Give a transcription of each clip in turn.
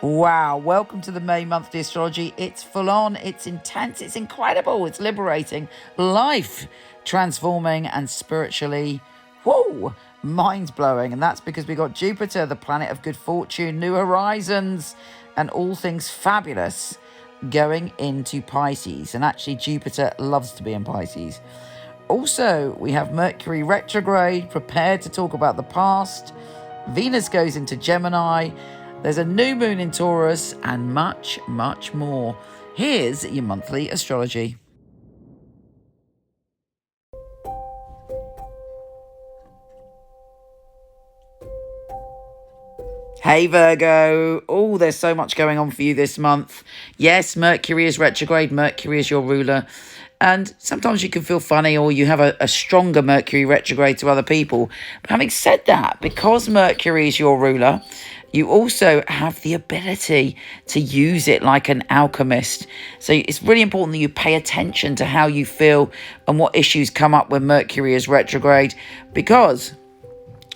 Wow, welcome to the May monthly astrology. It's full on, it's intense, it's incredible, it's liberating, life transforming, and spiritually, whoa, mind blowing. And that's because we got Jupiter, the planet of good fortune, new horizons, and all things fabulous going into Pisces. And actually, Jupiter loves to be in Pisces. Also, we have Mercury retrograde, prepared to talk about the past. Venus goes into Gemini. There's a new moon in Taurus, and much, much more. Here's your monthly astrology. Hey Virgo. Oh, there's so much going on for you this month. Yes, Mercury is retrograde. Mercury is your ruler. And sometimes you can feel funny or you have a stronger Mercury retrograde to other people. But having said that, because Mercury is your ruler, you also have the ability to use it like an alchemist. So it's really important that you pay attention to how you feel and what issues come up when Mercury is retrograde, because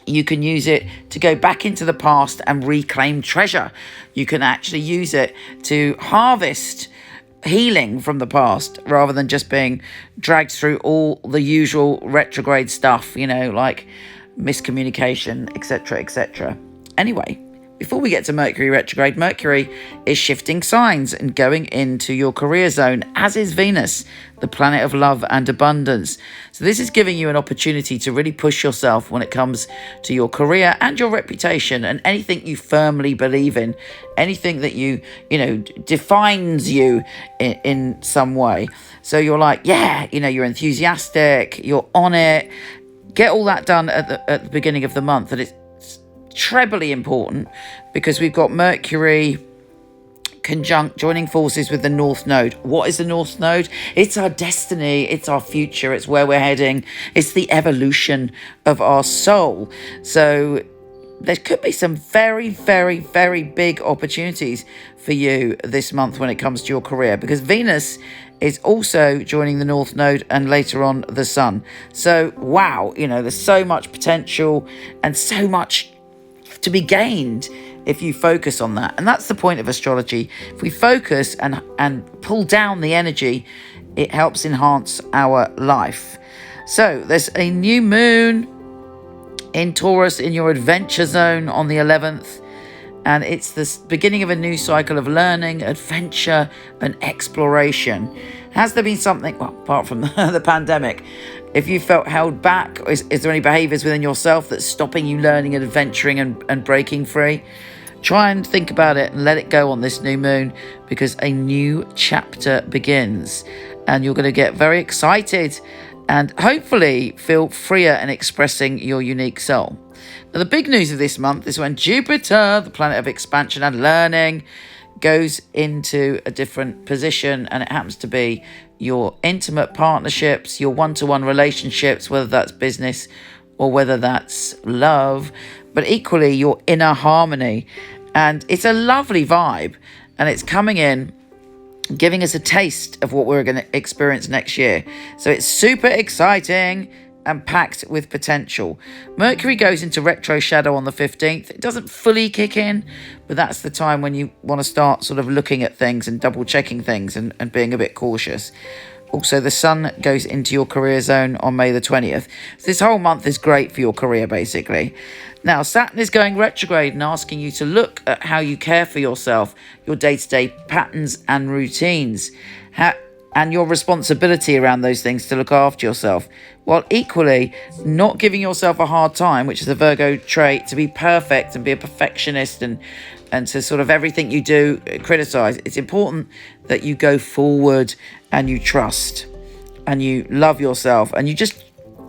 you can use it to go back into the past and reclaim treasure. You can actually use it to harvest healing from the past rather than just being dragged through all the usual retrograde stuff, like miscommunication, etc., etc. Anyway, before we get to Mercury retrograde, Mercury is shifting signs and going into your career zone, as is Venus, the planet of love and abundance. So this is giving you an opportunity to really push yourself when it comes to your career and your reputation and anything you firmly believe in, anything that you defines you in some way. So you're like, you're enthusiastic, you're on it. Get all that done at the beginning of the month, and it's trebly important because we've got Mercury conjunct joining forces with the North Node. What is the North Node? It's our destiny, it's our future, it's where we're heading, it's the evolution of our soul. So there could be some very, very, very big opportunities for you this month when it comes to your career, because Venus is also joining the North Node and later on the Sun. So wow, there's so much potential and so much to be gained if you focus on that. And that's the point of astrology. If we focus and pull down the energy, it helps enhance our life. So there's a new moon in Taurus in your adventure zone on the 11th. And it's the beginning of a new cycle of learning, adventure, and exploration. Has there been something, apart from the pandemic, if you felt held back, is there any behaviours within yourself that's stopping you learning and adventuring and breaking free? Try and think about it and let it go on this new moon, because a new chapter begins and you're going to get very excited and hopefully feel freer in expressing your unique soul. Now, the big news of this month is when Jupiter, the planet of expansion and learning, goes into a different position, and it happens to be your intimate partnerships, your one-to-one relationships, whether that's business or whether that's love, but equally your inner harmony. And it's a lovely vibe, and it's coming in, giving us a taste of what we're going to experience next year. So it's super exciting and packed with potential. Mercury goes into retro shadow on the 15th. It doesn't fully kick in, but that's the time when you want to start sort of looking at things and double checking things and being a bit cautious. Also, the Sun goes into your career zone on May the 20th. So this whole month is great for your career, basically. Now, Saturn is going retrograde and asking you to look at how you care for yourself, your day-to-day patterns and routines, and your responsibility around those things to look after yourself, while equally not giving yourself a hard time, which is a Virgo trait, to be perfect and be a perfectionist and to sort of everything you do criticize. It's important that you go forward and you trust and you love yourself and you just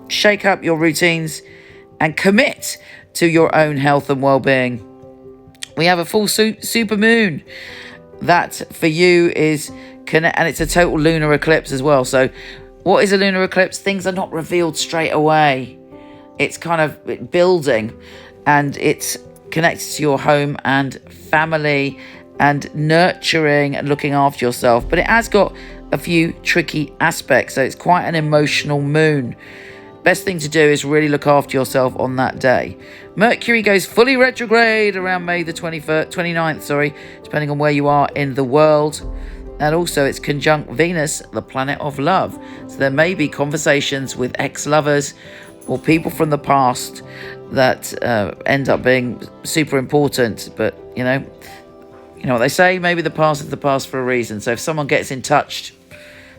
shake up your routines and commit to your own health and well-being. We have a full super moon that for you is and it's a total lunar eclipse as well. So what is a lunar eclipse? Things are not revealed straight away. It's kind of building, and it's connected to your home and family and nurturing and looking after yourself. But it has got a few tricky aspects. So it's quite an emotional moon. best thing to do is really look after yourself on that day. Mercury goes fully retrograde around May the 29th, depending on where you are in the world. And also it's conjunct Venus, the planet of love. So there may be conversations with ex-lovers or people from the past that end up being super important. But, you know what they say, maybe the past is the past for a reason. So if someone gets in touch,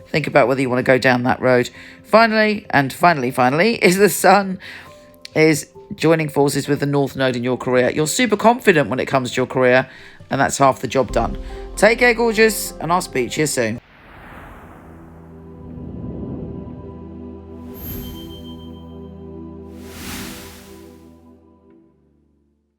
think about whether you want to go down that road. Finally, is the Sun is joining forces with the North Node in your career. You're super confident when it comes to your career, and that's half the job done. Take care, gorgeous, and I'll speak to you soon.